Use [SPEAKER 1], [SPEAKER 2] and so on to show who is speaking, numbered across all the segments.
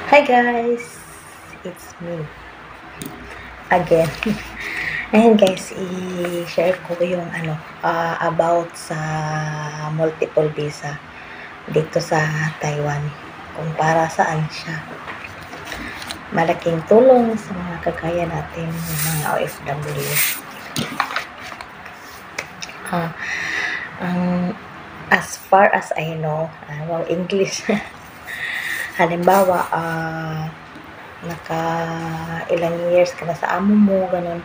[SPEAKER 1] Hi guys, it's me again. Ayan guys, i-share ko yung about sa multiple visa dito sa Taiwan. Kung para saan siya. Malaking tulong sa mga kagaya natin, mga OFW. As far as I know, wow, English. Halimbawa, naka ilang years ka na sa amo mo, ganun,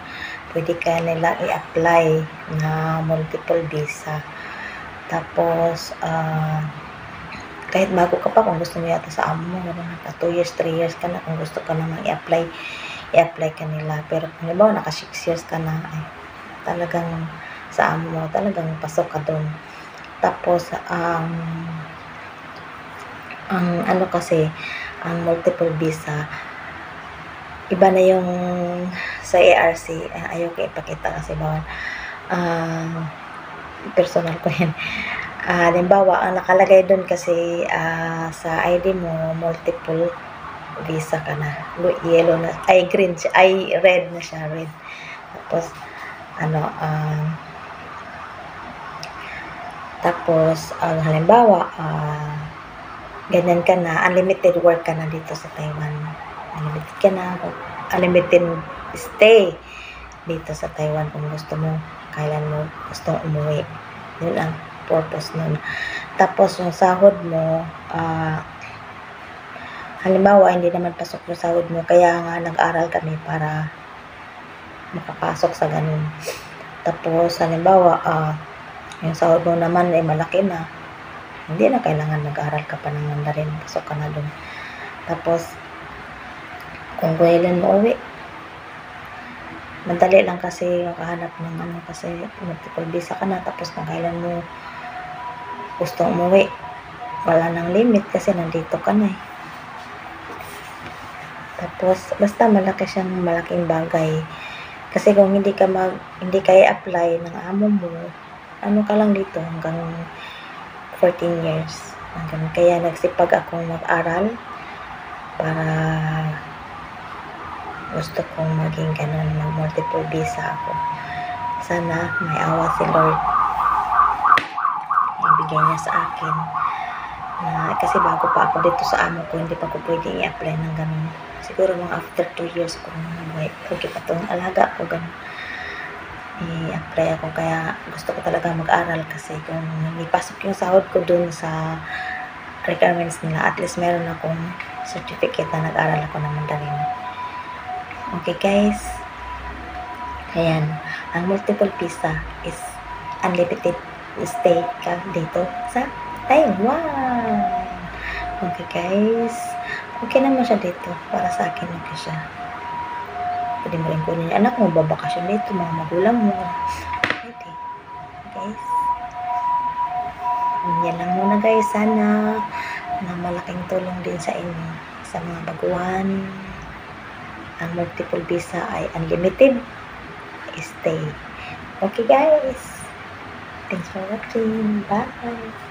[SPEAKER 1] pwede ka nila i-apply na multiple visa. Tapos, kahit bago ka pa, kung gusto mo yata sa amo mo, ganun, naka 2 years, 3 years ka na, kung gusto ka namang i-apply ka nila. Pero kung halimbawa, naka 6 years ka na, ay, talagang sa amo mo, talagang pasok ka doon. Tapos, ang kasi, ang multiple visa, iba na yung sa ARC, ayaw ko ipakita kasi bawal. Personal ko yan. Halimbawa, ang nakalagay doon kasi sa ID mo, multiple visa ka na. Yellow na, ay green siya, ay red na siya, red. Tapos, halimbawa, ganyan ka na, unlimited work ka na dito sa Taiwan. Unlimited ka na, unlimited stay dito sa Taiwan kung gusto mo, kailan mo gusto umuwi. Yun ang purpose nun. Tapos, yung sahod mo, halimbawa, hindi naman pasok yung sahod mo, kaya nga nag-aral kami para makapasok sa ganun. Tapos, halimbawa, yung sahod mo naman ay malaki na, hindi na kailangan mag-aral ka pa ng Mandarin, pasok ka na dun. Tapos, kung kailan mo uwi, madali lang kasi makahanap ng kasi multiple visa ka na. Tapos kung kailan mo gustong umuwi, wala nang limit kasi nandito ka na eh. Tapos, basta malaki siyang malaking bagay. Kasi kung hindi ka i-apply ng amo mo, ka lang dito hanggang 14 years. Kaya nagsipag akong mag-aral para gusto kong maging ganun, mag-multiple visa ako. Sana may awa si Lord. Ibigay niya sa akin. Kasi bago pa ako dito sa amo ko, hindi pa ko pwedeng i-apply ng ganun. Siguro mga after 2 years kung okay pa itong alaga ko, ganun. I-apply ako, kaya gusto ko talaga mag-aral kasi kung ipasok yung sahod ko dun sa requirements nila, at least meron akong certificate na nag-aral ako ng Mandarin. Okay guys, ayan, ang multiple visa is unlimited stay ka dito sa Taiwan. Okay guys, okay naman siya dito, para sa akin okay siya. Pwede mo rin kunin yung anak mo, babakasyon dito, mga magulang mo. Pwede. Guys. Yan lang muna guys. Sana na malaking tulong din sa inyo. Sa mga baguhan. Ang multiple visa ay unlimited stay. Okay guys. Thanks for watching. Bye.